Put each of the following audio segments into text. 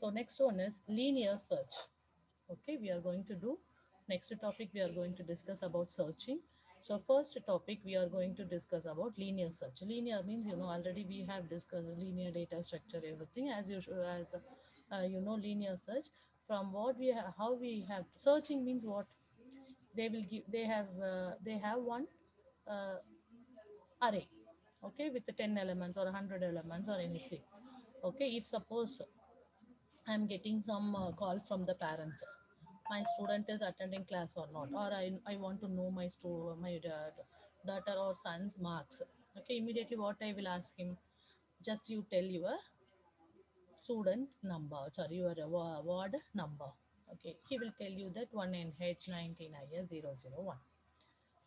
So next one is linear search. Okay, we are going to do next topic. We are going to discuss about searching. So first topic we are going to discuss about linear search. Linear means, already we have discussed linear data structure, everything as usual. As linear search, from what we have, how we have searching means what they will give. They have one uh, array, okay, with the 10 elements or 100 elements or anything. Okay, if suppose I'm getting some call from the parents, my student is attending class or not, or I want to know my daughter or son's marks. Okay, immediately what I will ask him, just you tell your student number, sorry, your ward number. Okay, he will tell you that 1NH19IS001.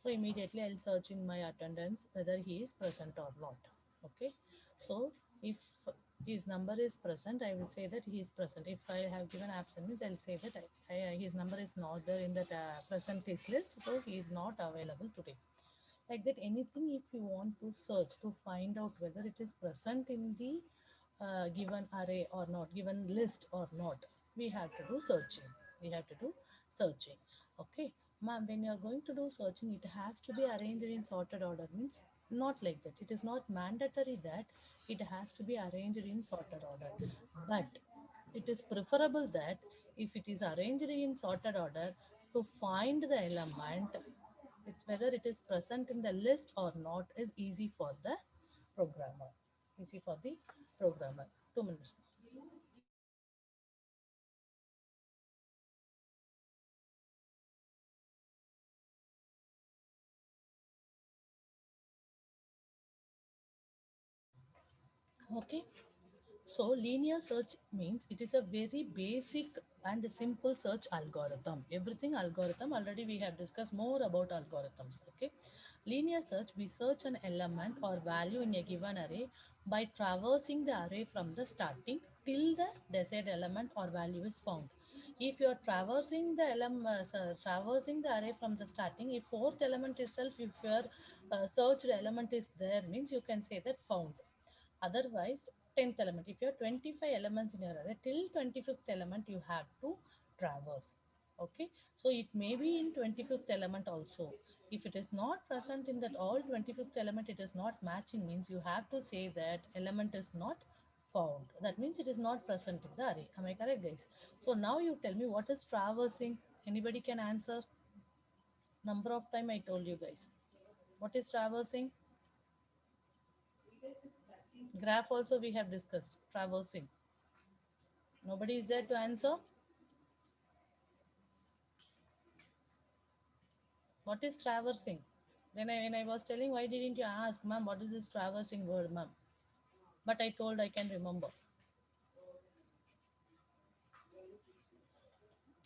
So immediately I'll search in my attendance whether he is present or not. Okay. So if his number is present, I will say that he is present. If I have given absent means I'll say that his number is not there in that present list, so he is not available today. Like that, anything if you want to search to find out whether it is present in the given array or not, given list or not, we have to do searching. We have to do searching. Okay, ma'am, when you are going to do searching, it has to be arranged in sorted order. Means not like that. It is not mandatory that it has to be arranged in sorted order, but it is preferable that if it is arranged in sorted order, to find the element, it's whether it is present in the list or not, is easy for the programmer. Easy for the programmer. 2 minutes. Okay. So linear search means it is a very basic and simple search algorithm. Everything algorithm, already we have discussed more about algorithms. Okay. Linear search, we search an element or value in a given array by traversing the array from the starting till the desired element or value is found. If you are traversing the traversing the array from the starting, if fourth element itself, if your searched element is there, means you can say that found. Otherwise, 10th element, if you have 25 elements in your array, till 25th element you have to traverse. Okay, so it may be in 25th element also. If it is not present in that all 25th element, it is not matching, means you have to say that element is not found. That means it is not present in the array. Am I correct, guys? So now you tell me, what is traversing? Anybody can answer? Number of time I told you guys. What is traversing? Graph also we have discussed traversing. Nobody is there to answer. What is traversing? Then when I was telling, why didn't you ask, ma'am, what is this traversing word, ma'am? But I told I can remember.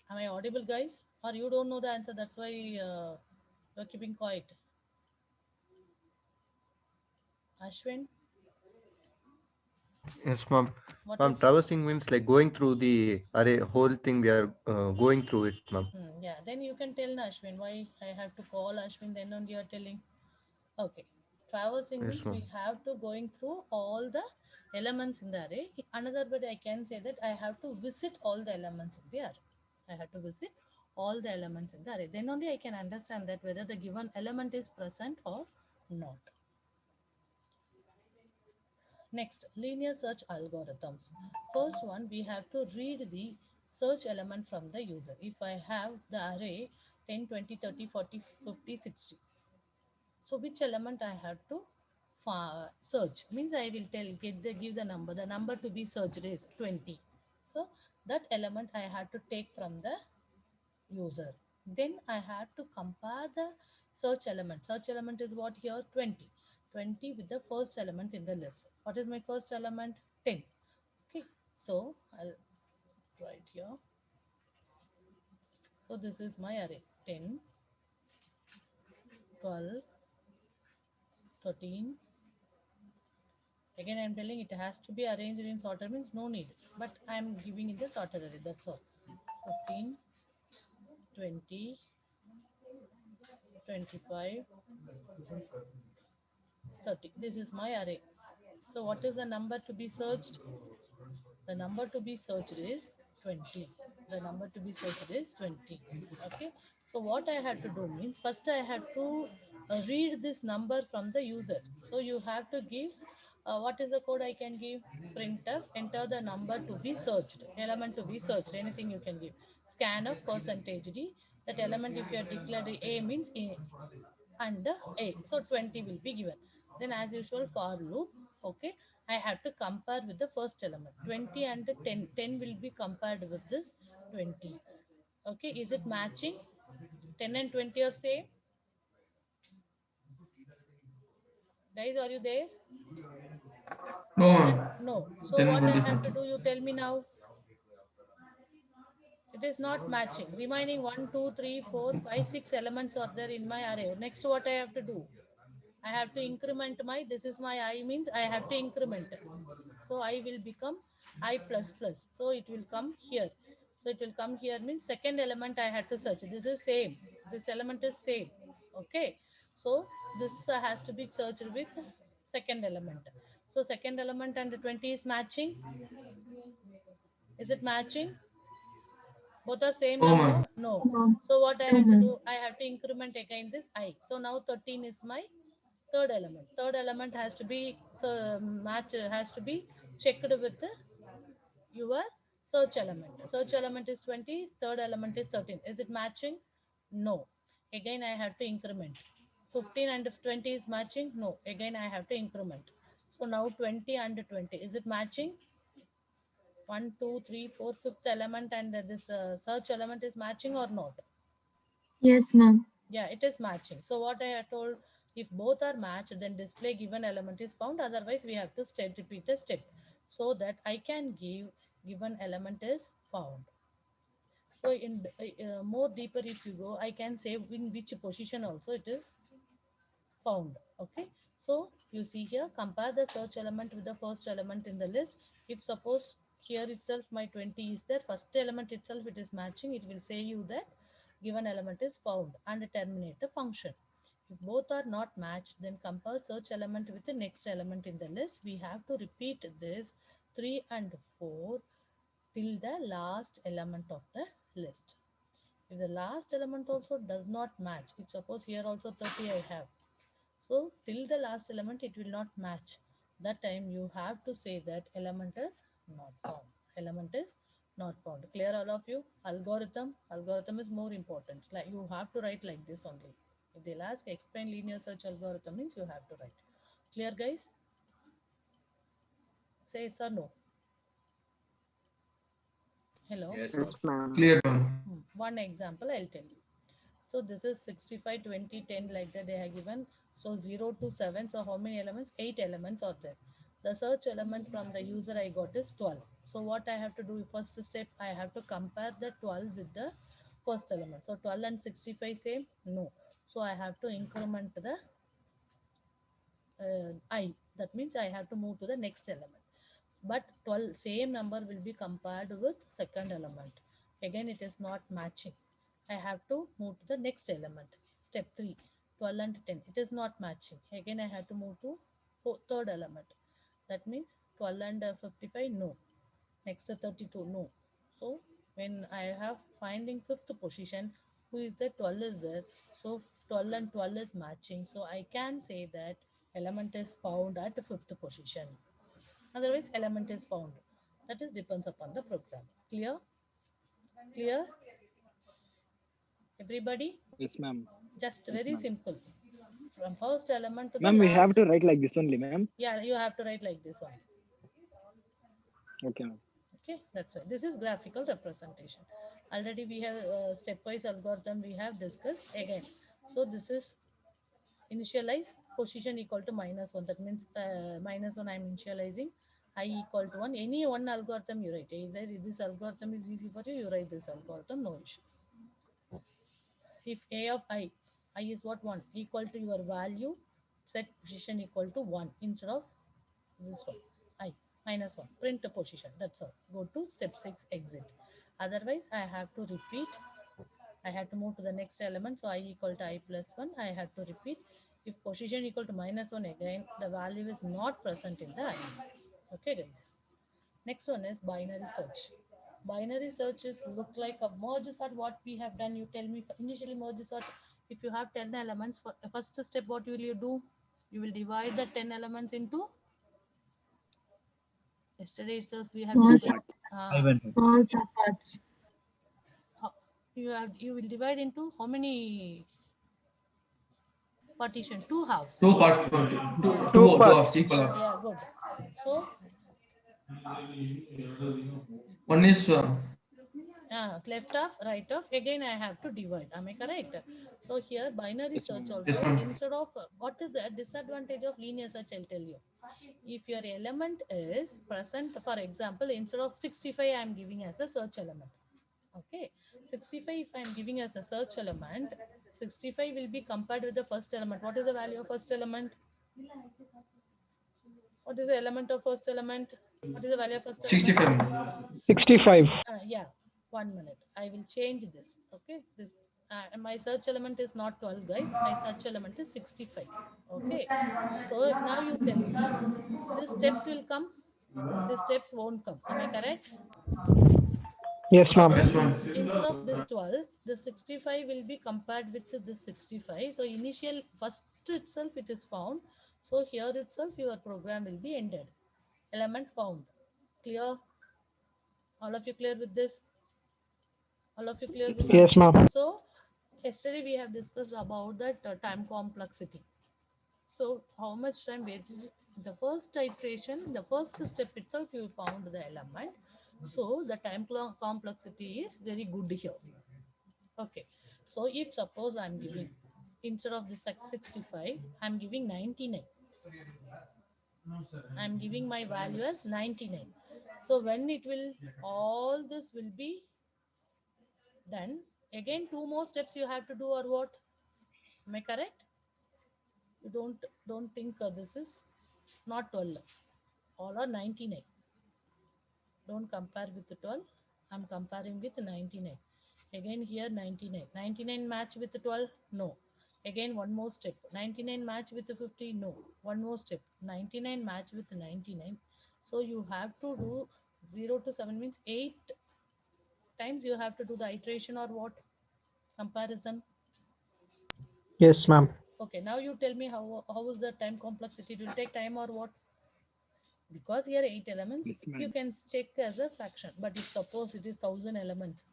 Am I audible, guys? Or you don't know the answer? That's why you're keeping quiet. Ashwin, Yes, ma'am. what Ma'am, is? traversing means like going through the array, whole thing we are going through it, ma'am. Yeah, then you can tell Ashwin why I have to call Ashwin. Then only you're telling. Okay. Traversing Yes, means we ma'am. have to going through all the elements in the array. Another word I can say that I have to visit all the elements in the array. I have to visit all the elements in the array. Then only I can understand that whether the given element is present or not. Next, linear search algorithms. First one, we have to read the search element from the user. If I have the array 10, 20, 30, 40, 50, 60. So which element I have to search, means I will give the number. The number to be searched is 20. So that element I have to take from the user. Then I have to compare the search element. Search element is what here? 20. 20 with the first element in the list. What is my first element? 10. Okay. So I'll write here. So this is my array. 10, 12, 13. Again, I'm telling it has to be arranged in sorted, means no need. But I'm giving it the sorted array. That's all. 15, 20, 25, 30. This is my array. So what is the number to be searched? The number to be searched is 20. The number to be searched is 20. Okay. So what I have to do means first I have to read this number from the user. So you have to give what is the code I can give? Printf, enter the number to be searched, element to be searched, anything you can give. Scanf percentage D, that element if you are declared A means A and A. So 20 will be given. Then as usual for loop, okay, I have to compare with the first element. 20 and 10. 10 will be compared with this 20. Okay, is it matching? 10 and 20 are same. Guys, are you there? No, 10 and ma'am. no. So 10 and what I 20 is have to nothing. do, you tell me now. It is not matching. Remaining 1, 2, 3, 4, 5, 6 elements are there in my array. Next, what I have to do? I have to increment my, this is my I means I have to increment. So I will become I plus plus. So it will come here. So it will come here means second element I had to search. This is same. This element is same. Okay. So this has to be searched with second element. So second element and 20 is matching. Is it matching? Both are same No, number? ma'am. No. No, ma'am. So what I No, have to ma'am. do? I have to increment again this I. So now 13 is my third element. Third element has to be match, has to be checked with your search element. Search element is 20, third element is 13. Is it matching? No. Again I have to increment. 15 and 20 is matching? No. Again I have to increment. So now 20 and 20. Is it matching? 1, 2, 3, 4, fifth element and this search element is matching or not? Yes, ma'am. Yeah, it is matching. So what I have told, if both are matched, then display given element is found. Otherwise, we have to repeat the step so that I can give given element is found. So in more deeper, if you go, I can say in which position also it is found. Okay. So you see here, compare the search element with the first element in the list. If suppose here itself my 20 is there, first element itself it is matching, it will say you that given element is found and terminate the function. If both are not matched, then compare search element with the next element in the list. We have to repeat this 3 and 4 till the last element of the list. If the last element also does not match, if suppose here also 30 I have, so till the last element it will not match. That time you have to say that element is not found. Element is not found. Clear all of you? Algorithm. Algorithm is more important. Like you have to write like this only. If they'll ask explain linear search algorithm means you have to write. Clear guys? Say yes or no. Hello. Yes, Yes, ma'am. ma'am. Clear, ma'am. One example I'll tell you. So this is 65, 20, 10 like that they have given. So 0 to 7. So how many elements? 8 elements are there. The search element from the user I got is 12. So what I have to do, first step, I have to compare the 12 with the first element. So 12 and 65 same? No. So I have to increment the I. That means I have to move to the next element. But 12 same number will be compared with second element. Again it is not matching. I have to move to the next element. Step 3, 12 and 10 it is not matching. Again I have to move to third element. That means 12 and 55 no. Next 32 no. So when I have finding fifth position, who is there? 12 is there. So 12 and 12 is matching. So I can say that element is found at fifth position. Otherwise element is found. That is depends upon the program. Clear? Clear? Everybody? Yes, ma'am. Just Yes, very ma'am. simple. From first element to the Ma'am, we have last. to write like this only, ma'am. Yeah, you have to write like this one. Okay, ma'am. Okay, that's it. This is graphical representation. Already we have stepwise algorithm we have discussed again. So this is initialize position equal to -1. That means -1 I'm initializing. I equal to 1. Any one algorithm you write. Either this algorithm is easy for you, you write this algorithm, no issues. If a of I is what 1 equal to your value, set position equal to 1 instead of this one, I -1, print the position. That's all. Go to step 6, exit. Otherwise, I have to repeat. I have to move to the next element. So I equal to I plus 1. I have to repeat. If position equal to -1 again, the value is not present in the I. Okay, guys. Next one is binary search. Binary search is look like a merge sort. What we have done, you tell me. Initially merge sort, if you have 10 elements, for first step what will you do? You will divide the 10 elements into, yesterday itself we have Small Two discussed, parts. small subparts. you will divide into how many partition? Two halves. Two parts. Two, Yeah. two halves, equal halves. Yeah, good. So One is left half, right half. Again, I have to divide. Am I correct? So here, binary Yes, search ma'am. yes, also, ma'am. instead of what is the disadvantage of linear search? I'll tell you. If your element is present, for example, instead of 65, I am giving as the search element. Okay, 65. If I am giving as the search element, 65 will be compared with the first element. What is the value of first element? What is the element of first element? What is the value of first element? 65. 65. Yeah, 1 minute. I will change this. Okay, this my search element is not 12, guys. My search element is 65. Okay, so now you tell me, these steps will come. These steps won't come. Am I correct? Yes, ma'am. Yes, So ma'am. instead of this 12, the 65 will be compared with this 65. So initial first itself it is found. So here itself your program will be ended. Element found. Clear? All of you clear with this? All of you clear with this? Yes, ma'am. So yesterday we have discussed about that time complexity. So how much time waited? The first iteration, the first step itself, you found the element. So the time complexity is very good here. Okay. So if suppose I'm giving, instead of this 65, I'm giving 99. I'm giving my value as 99. So when it will, all this will be done. Again, two more steps you have to do, or what? Am I correct? You don't think this is not 12. All are 99. Don't compare with the 12. I'm comparing with 99. Again here 99. 99 match with the 12? No. Again one more step. 99 match with the 50? No. One more step. 99 match with the 99. So you have to do 0 to 7 means 8 times you have to do the iteration, or what? Comparison. Yes, ma'am. Okay, now you tell me how is the time complexity? It will take time or what? Because here 8 elements, Yes, you ma'am. can check as a fraction. But if suppose it is 1000 elements,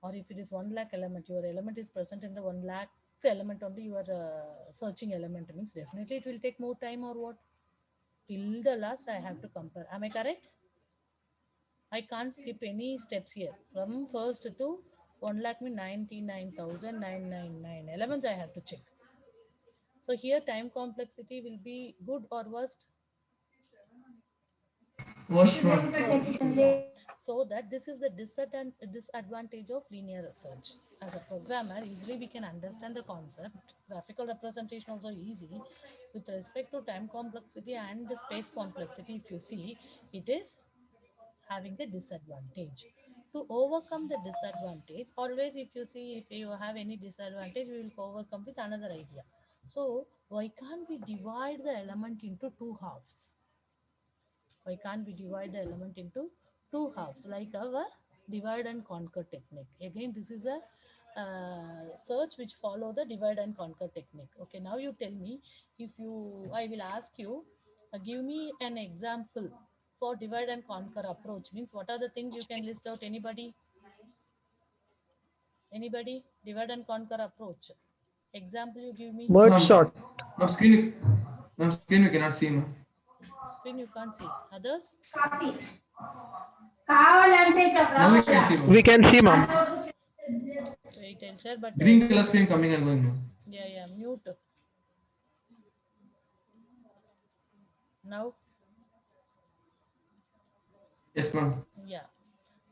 or if it is 1 lakh element, your element is present in the 1 lakh element only, your searching element means definitely it will take more time, or what? Till the last I have to compare. Am I correct? I can't skip any steps here. From first to 1 lakh mean 99,999 elements I have to check. So here time complexity will be good or worst? Worst, ma'am. Worst. Yeah. So that this is the disadvantage of linear search. As a programmer, easily we can understand the concept. Graphical representation also easy. With respect to time complexity and the space complexity, if you see, it is having the disadvantage. To overcome the disadvantage, always if you see, if you have any disadvantage, we will overcome with another idea. So why can't we divide the element into two halves? Why can't we divide the element into two halves like our divide and conquer technique? Again, this is a search which follow the divide and conquer technique. Okay, now you tell me, if you, I will ask you, give me an example for divide and conquer approach. Means what are the things you can list out? Anybody? Divide and conquer approach. Example you give me. Merge Ma'am, sort. screen we cannot see, ma'am. Screen you can't see. Others? Now we can see, ma'am. We can see, ma'am. Wait, I'll share, but Green color screen coming and going, ma'am. yeah, mute. Now, Yes, ma'am. yeah.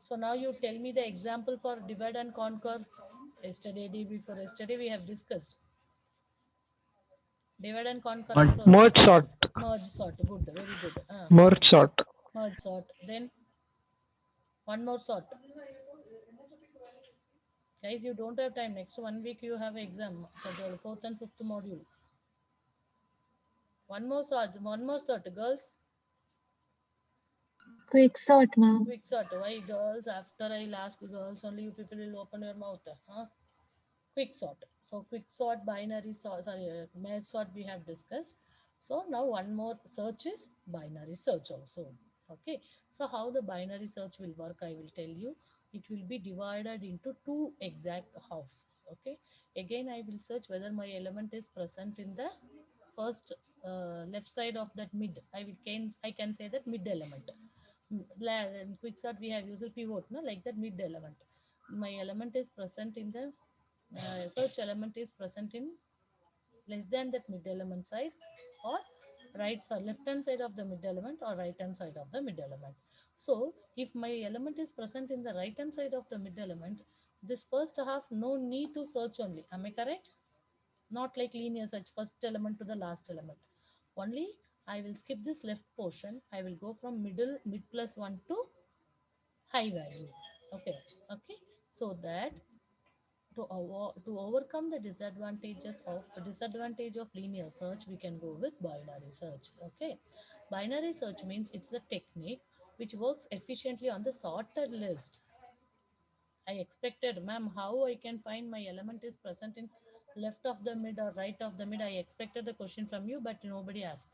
So now you tell me the example for divide and conquer. Yesterday, day before yesterday, we have discussed divide and conquer approach. Merge sort. Merge sort. Good, very good. Merge sort. Merge sort. Then one more sort. Guys, you don't have time. Next 1 week you have exam for the fourth and fifth module. One more sort. Girls. Quick sort, ma'am. Quick sort. Why girls? After I'll ask girls, only you people will open your mouth. Huh? Quick sort. So quick sort, binary sort, sorry, merge sort we have discussed. So now one more search is binary search also. Okay. So how the binary search will work, I will tell you. It will be divided into two exact halves. Okay. Again, I will search whether my element is present in the first left side of that mid. I can say that mid element. In quicksort we have used pivot, no, like that mid element. My element is present in the search element is present in less than that mid element side, or right side, left hand side of the mid element, or right hand side of the mid element. So if my element is present in the right hand side of the mid element, this first half no need to search only. Am I correct? Not like linear search, first element to the last element. Only I will skip this left portion. I will go from mid plus 1 to high value. Okay. Okay. So that to overcome the disadvantage of linear search, we can go with binary search. Okay. Binary search means it's the technique which works efficiently on the sorted list. I expected, ma'am, how I can find my element is present in left of the mid or right of the mid. I expected the question from you, but nobody asked.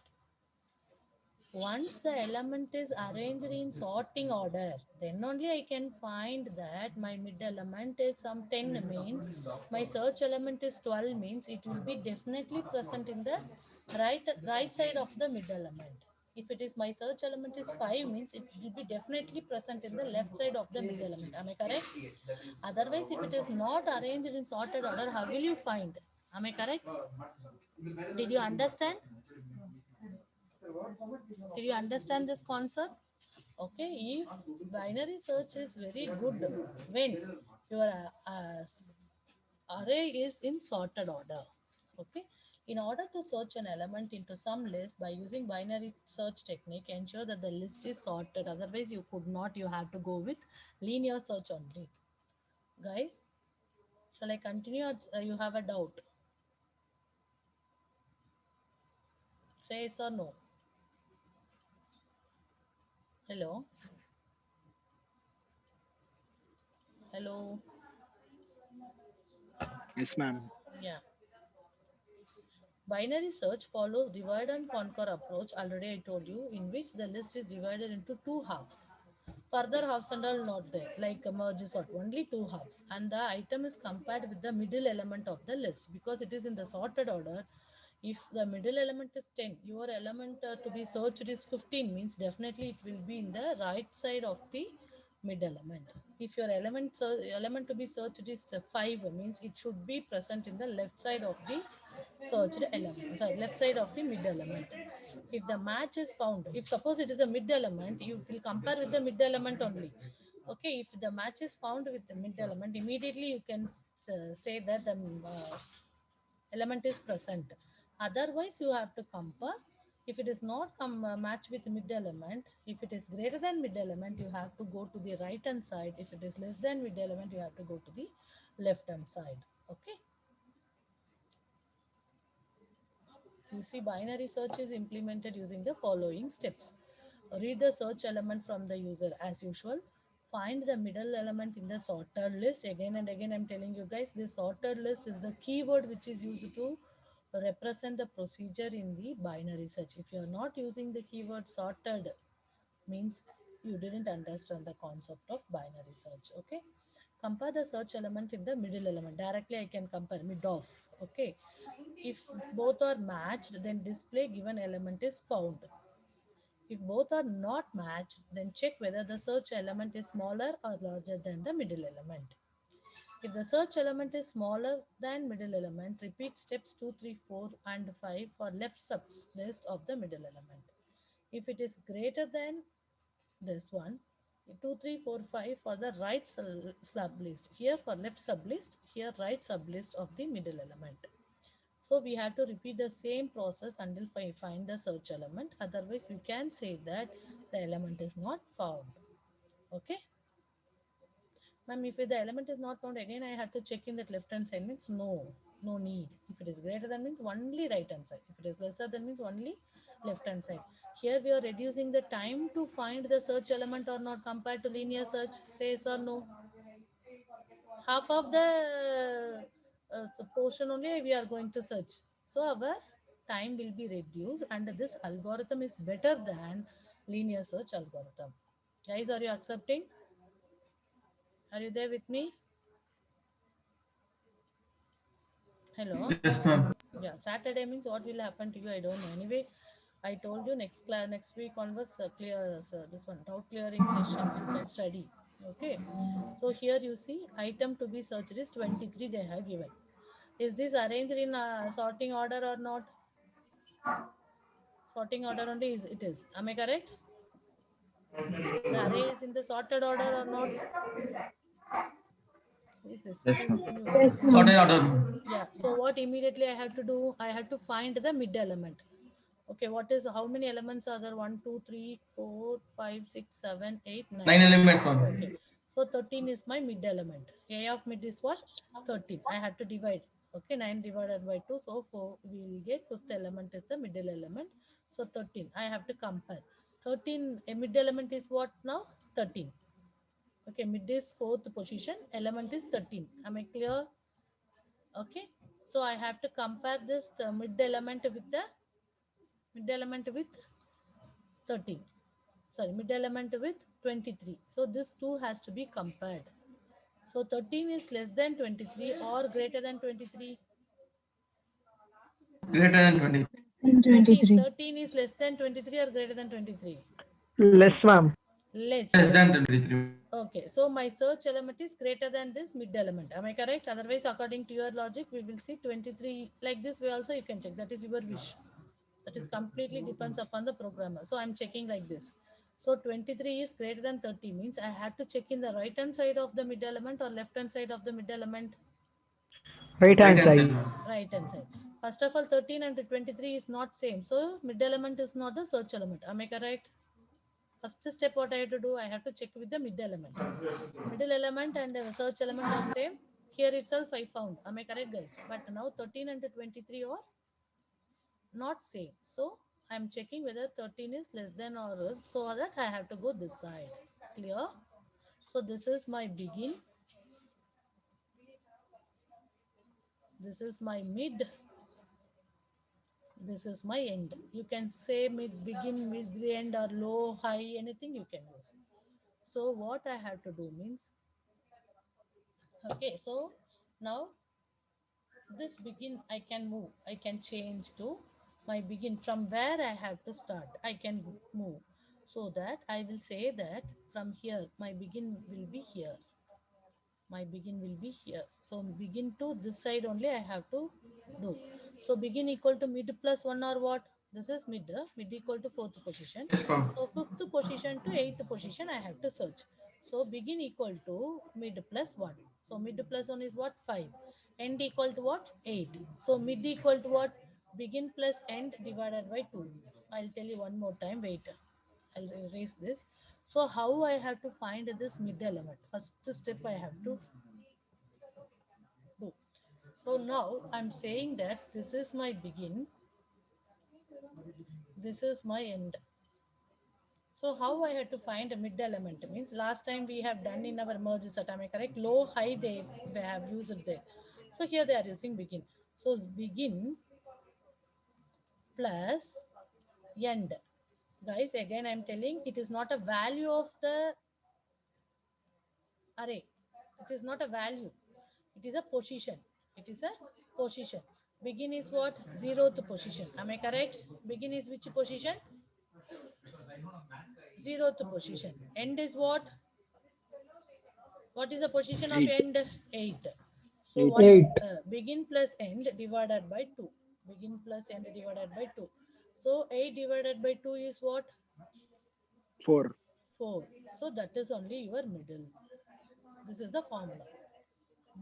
Once the element is arranged in sorting order, then only I can find that my mid element is some 10 means my search element is 12 means it will be definitely present in the right side of the mid element. If it is my search element is 5 means it will be definitely present in the left side of the mid element. Am I correct? Otherwise, if it is not arranged in sorted order, how will you find? Am I correct? Did you understand? Did you understand this concept? Okay, if binary search is very good when your array is in sorted order. Okay, in order to search an element into some list by using binary search technique, ensure that the list is sorted. Otherwise, you could not. You have to go with linear search only. Guys, shall I continue or you have a doubt? Say yes or no. Hello. Hello. Yes, ma'am. Yeah. Binary search follows divide and conquer approach, already I told you, in which the list is divided into two halves. Further halves and all not there, like merge sort, only two halves. And the item is compared with the middle element of the list because it is in the sorted order. If the middle element is 10, your element to be searched is 15, means definitely it will be in the right side of the mid element. If your element to be searched is 5, means it should be present in the left side of the searched element, sorry, left side of the mid element. If the match is found, if suppose it is a mid element, you will compare with the mid element only. Okay, if the match is found with the mid element, immediately you can say that the element is present. Otherwise, you have to compare. If it is not match with mid element, if it is greater than mid element, you have to go to the right hand side. If it is less than mid element, you have to go to the left hand side. Okay. You see, binary search is implemented using the following steps. Read the search element from the user as usual. Find the middle element in the sorted list. Again and again, I'm telling you guys, this sorted list is the keyword which is used to represent the procedure in the binary search. If you are not using the keyword sorted, means you didn't understand the concept of binary search. Okay, compare the search element in the middle element. Directly I can compare mid of. Okay, if both are matched, then display given element is found. If both are not matched, then check whether the search element is smaller or larger than the middle element. If the search element is smaller than middle element, repeat steps 2, 3, 4 and 5 for left sublist of the middle element. If it is greater than this one, 2, 3, 4, 5 for the right sublist. Here for left sublist, here right sublist of the middle element. So we have to repeat the same process until we find the search element. Otherwise, we can say that the element is not found. Okay. Ma'am, if the element is not found, again I have to check in that left hand side, means no need. If it is greater than means only right hand side. If it is lesser than means only left hand side. Here we are reducing the time to find the search element or not compared to linear search. Say yes or no. Half of the portion only we are going to search. So our time will be reduced, and this algorithm is better than linear search algorithm. Guys, are you accepting? Are you there with me? Hello. Yes, ma'am. Yeah, Saturday means what will happen to you? I don't know. Anyway, I told you next class, next week onwards, clear this one doubt clearing session. You can study. Okay. So here you see item to be searched is 23. They have given. Is this arranged in sorting order or not? Sorting order only is it is. Am I correct? The array is in the sorted order or not? Who is this? Yes, Please ma'am. mute. Yes, ma'am. Sorted order, ma'am. Yeah. So what immediately I have to do? I have to find the mid element. Okay. What is how many elements are there? 1, 2, 3, 4, 5, 6, 7, 8, 9. 9 elements, ma'am. Okay. So 13 is my mid element. A of mid is what? 13. I have to divide. Okay. 9 divided by 2. So 4 we will get fifth element is the middle element. So 13. I have to compare. 13 a mid element is what now? 13. Okay. Mid is fourth position. Element is 13. Am I clear? Okay. So I have to compare this mid element with the mid element with 13. Sorry, mid element with 23. So this two has to be compared. So 13 is less than 23 or greater than 23. Greater than 20. In 23. 13 is less than 23 or greater than 23. Less, ma'am. Less. Less than 23. Okay, so my search element is greater than this mid element. Am I correct? Otherwise, according to your logic, we will see 23 like this way also you can check. That is your wish. That is completely depends upon the programmer. So I'm checking like this. So 23 is greater than 30 means I have to check in the right hand side of the mid element or left hand side of the mid element. Right Right hand hand side, side. ma'am. Right hand side. First of all, 13 and 23 is not same. So mid element is not the search element. Am I correct? First step what I have to do, I have to check with the mid element. Middle element and search element are same. Here itself I found. Am I correct, guys? But now 13 and 23 are not same. So I'm checking whether 13 is less than or so that I have to go this side. Clear? So this is my begin. This is my mid. This is my end. You can say mid, begin, mid, end, or low, high, anything you can use. So what I have to do means, okay, so now this begin I can move. I can change to my begin from where I have to start. I can move so that I will say that from here, my begin will be here. My begin will be here. So begin to this side only I have to do. So begin equal to mid plus 1 or what? This is mid. Mid equal to fourth position. Yes, ma'am. So fifth position to eighth position I have to search. So begin equal to mid plus 1. So mid plus 1 is what? 5. End equal to what? 8. So mid equal to what? Begin plus end divided by 2. I'll tell you one more time. Wait. I'll erase this. So how I have to find this mid element? First step I have to do. So now I'm saying that this is my begin, this is my end. So how I had to find a mid element means last time we have done in our merge set, am I correct? Low, high they have used it there. So here they are using begin. So begin plus end. Guys, again I'm telling it is not a value of the array. It is not a value. It is a position. It is a position. Begin is what? Zeroth position. Am I correct? Begin is which position? Zeroth position. End is what? What is the position of 8. end? 8. So 8. what? 8. Begin plus end divided by 2. Begin plus end divided by 2. So 8 divided by 2 is what? 4. 4. So that is only your middle. This is the formula.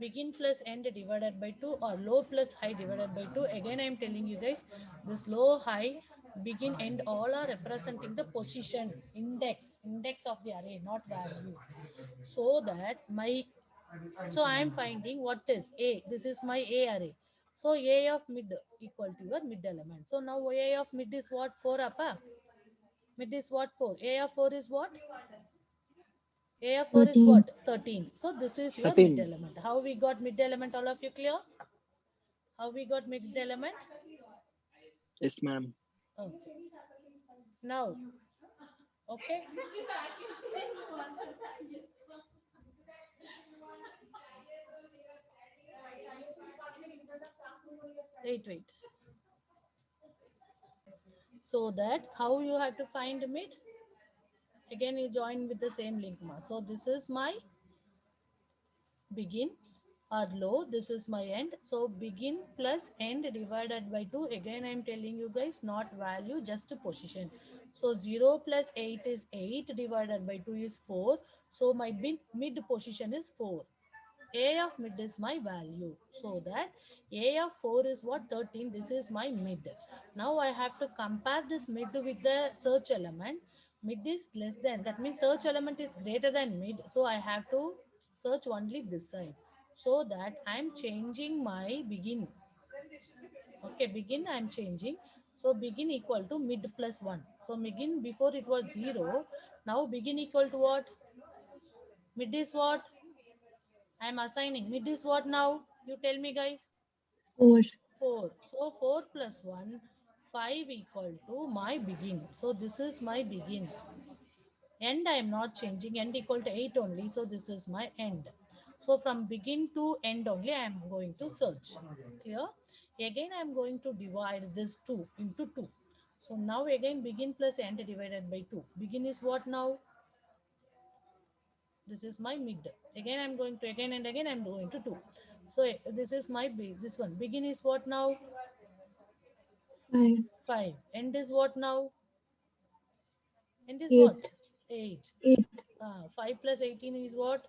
Begin plus end divided by 2 or low plus high divided by 2. Again I am telling you guys, this low, high, begin, end all are representing the position, index of the array, not value. So that my, so I am finding what is A. This is my A array. So A of mid equal to your mid element. So now A of mid is what? 4 apa? Mid is what? 4. A of 4 is what? A of 4 is 13. what? 13. So this is your mid 13. element. How we got mid element? All of you clear? How we got mid element? Yes, ma'am. Okay. Now, okay. Wait. So that how you have to find mid? Again, you join with the same link. So this is my begin or low, this is my end. So begin plus end divided by 2. Again, I am telling you guys, not value, just a position. So 0 plus 8 is 8 divided by 2 is 4. So my mid position is 4. A of mid is my value. So that A of 4 is what? 13. This is my mid. Now I have to compare this mid with the search element. Mid is less than. That means search element is greater than mid. So I have to search only this side. So that I am changing my begin. Okay, begin I am changing. So begin equal to mid plus 1. So begin before it was 0. Now begin equal to what? Mid is what? I am assigning. Mid is what now? You tell me, guys. 4. 4. So 4 plus 1, 5 equal to my begin. So this is my begin. End I am not changing. End equal to 8 only. So this is my end. So from begin to end only I am going to search. Clear? Again I am going to divide this 2 into 2. So now again begin plus end divided by 2. Begin is what now? This is my mid. Again I'm going to again and again I'm going to 2. So this is my this one. Begin is what now? 5. 5. End is what now? End is what? 8. 8. 8. 5 plus 18 is what?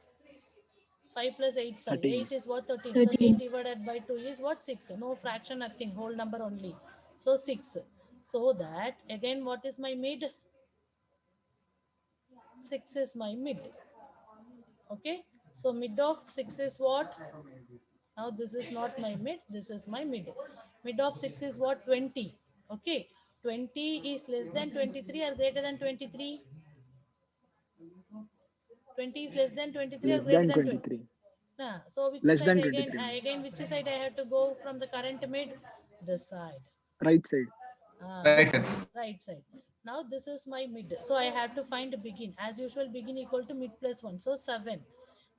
5 plus 8, sorry. 13. 8 is what? 13. 13 13. divided by 2 is what? 6. No fraction, nothing. Whole number only. So 6. So that, again, what is my mid? 6 is my mid. Okay. So mid of 6 is what? Now this is not my mid. This is my mid. Mid of 6 is what? 20. Okay. 20 is less than 23 or greater than 23? 20 is less than 23 or Less greater than than 20? 23. Nah, so which Less side than again? 23, ma'am. Again, which side I have to go from the current mid? This side. Right side. Right This side. right side. Now this is my mid. So I have to find begin. As usual, begin equal to mid plus 1. So 7.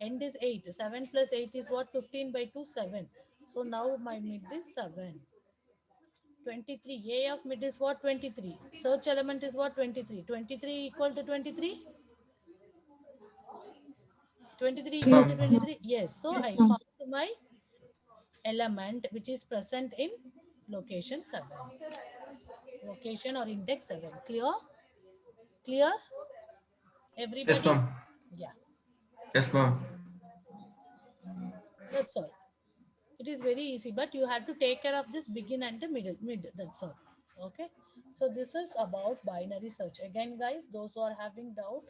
End is 8. 7 plus 8 is what? 15 by 2, 7. So now my mid is 7. 23. A of mid is what? 23. Search element is what? 23. 23 equal to 23? 23 Yes, equal Yes, to ma'am. ma'am. 23? Yes. So Yes, I ma'am. found my element which is present in location 7. Location or index 7. Clear? Clear? Yes, Everybody? ma'am. Yeah. Yes, ma'am. That's all. It is very easy, but you have to take care of this begin and the mid. That's all. Okay. So this is about binary search. Again, guys, those who are having doubt,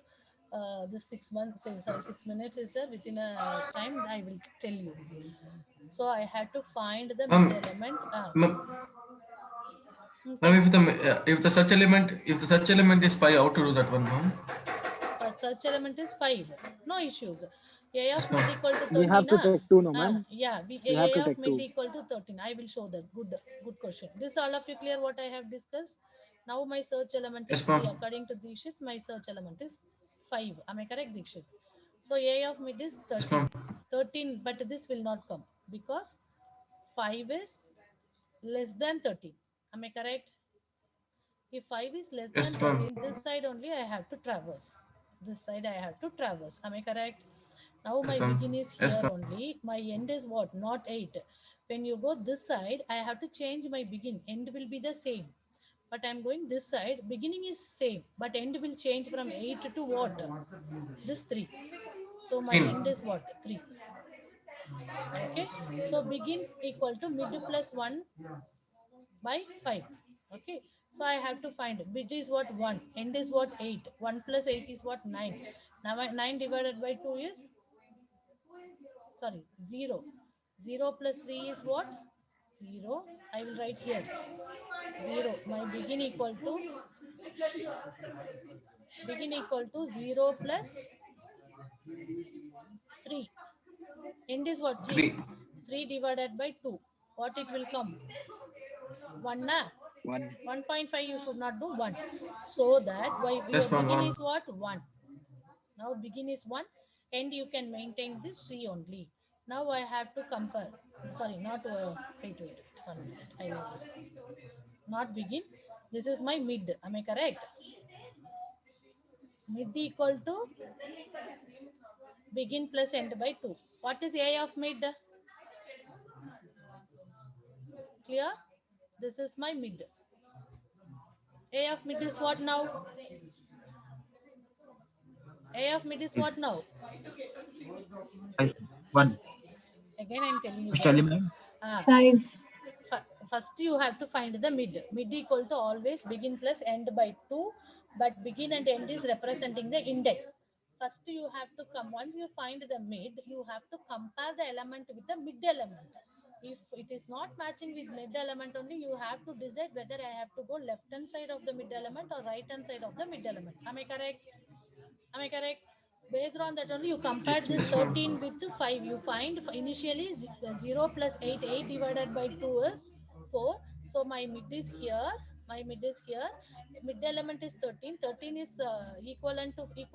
this 6 months, sorry, 6 minutes is there within a time. I will tell you. So I had to find the mid Ma'am, element. ma'am, Tell me. if the search element is 5, how to do that one, ma'am? Search element is 5. No issues. A of Yes, mid ma'am. equal to We 13. have to take 2, no, ma'am? Yeah, We have A to of take mid 2. equal to 13. I will show that. Good question. This all of you clear what I have discussed? Now my search element is Yes, 3. ma'am. According to Dikshit, my search element is 5. Am I correct, Dikshit? So A of mid is Yes, 13. ma'am. 13, but this will not come because 5 is less than 13. Am I correct? If 5 is less than Yes, ma'am. 13, this side only I have to traverse. This side I have to traverse. Am I correct? Now Yes, my ma'am. begin is Yes, here ma'am. only. My end is what? Not 8. When you go this side, I have to change my begin. End will be the same. But I'm going this side. Beginning is same. But end will change from 8 to what? This 3. So my 13. end is what? 3. Okay. So begin equal to mid plus 1 by 5. Okay. So I have to find bit is what 1, end is what 8, 1 plus 8 is what 9. Now 9 divided by 2 is, sorry, 0. 0 plus 3 is what? 0. I will write here 0. My begin equal to 0 plus 3. End is what? 3. 3. 3 divided by 2. What it will come? 1 na? 1. 1.5 you should not do 1. So that why your Yes, ma'am. begin 1. is what? 1. Now begin is 1 and you can maintain this 3 only. Now I have to compare. Sorry, not wait. 1 minute. I know this. Not begin. This is my mid. Am I correct? Mid equal to begin plus end by 2. What is A of mid? Clear? This is my mid. A of mid is what now? A of mid is what now? One. First, again I'm telling you First guys. element. 5. First you have to find the mid. Mid equal to always begin plus end by 2, but begin and end is representing the index. First you have to come, once you find the mid, you have to compare the element with the mid element. If it is not matching with mid element only, you have to decide whether I have to go left hand side of the mid element or right hand side of the mid element. Am I correct? Am I correct? Based on that only you compared Yes, this Yes, ma'am. 13 ma'am. with 5. You find initially 0 plus 8. 8 divided by 2 is 4. So my mid is here. My mid is here. Mid element is 13. 13 is equal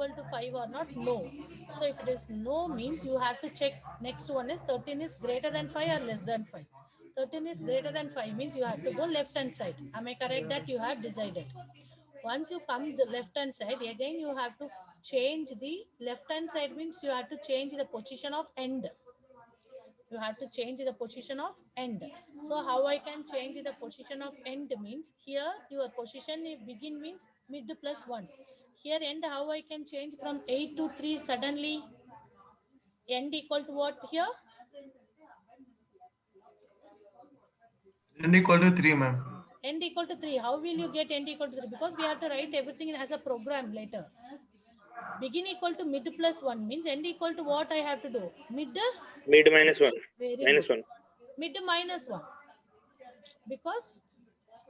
to 5 or not? No. So if it is no means you have to check. Next one is 13 is greater than 5 or less than 5. 13 is greater than 5 means you have to go left hand side. Am I correct that you have decided? Once you come the left hand side, again you have to change the left hand side means you have to change the position of end. You have to change the position of end. So how I can change the position of end means here your position begin means mid plus 1. Here end, how I can change from 8 to 3 suddenly? End equal to what here? N equal to 3, ma'am. End equal to 3. How will you get end equal to 3? Because we have to write everything as a program later. Begin equal to mid plus 1 means end equal to what I have to do? Mid? Mid minus 1. Very Minus good. 1. Mid minus 1. Because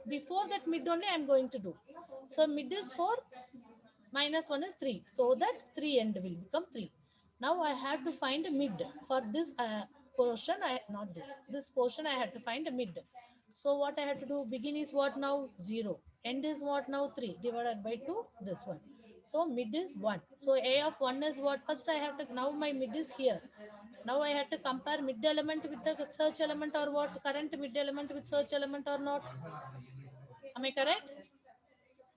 before that mid only I am going to do. So mid is 4, minus 1 is 3. So that 3 end will become 3. Now I have to find a mid. For this portion, not this. This portion I have to find a mid. So what I have to do? Begin is what now? 0. End is what now? 3 divided by 2. This one. So mid is 1. So A of 1 is what? First I have to, now my mid is here. Now I have to compare mid element with the search element or what? Current mid element with search element or not? Am I correct?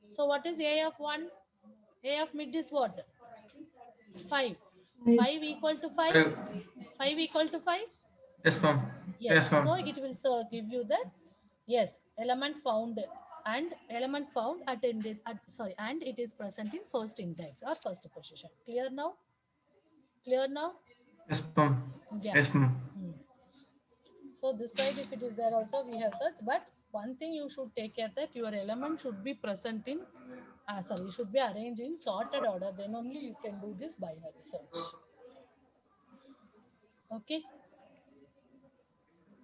So what is A of 1? A of mid is what? 5. 5. 5 equal to 5? 5 equal to 5? Yes, ma'am. Yes. Yes, ma'am. So it will give you that. Yes, element found and element found at index. And it is present in first index or first position. Clear now? Clear now? Yes, ma'am. Yeah. Yes, ma'am. So this side, if it is there also, we have such. But one thing you should take care that your element should be present in, should be arranged in sorted order. Then only you can do this binary search. Okay.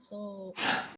So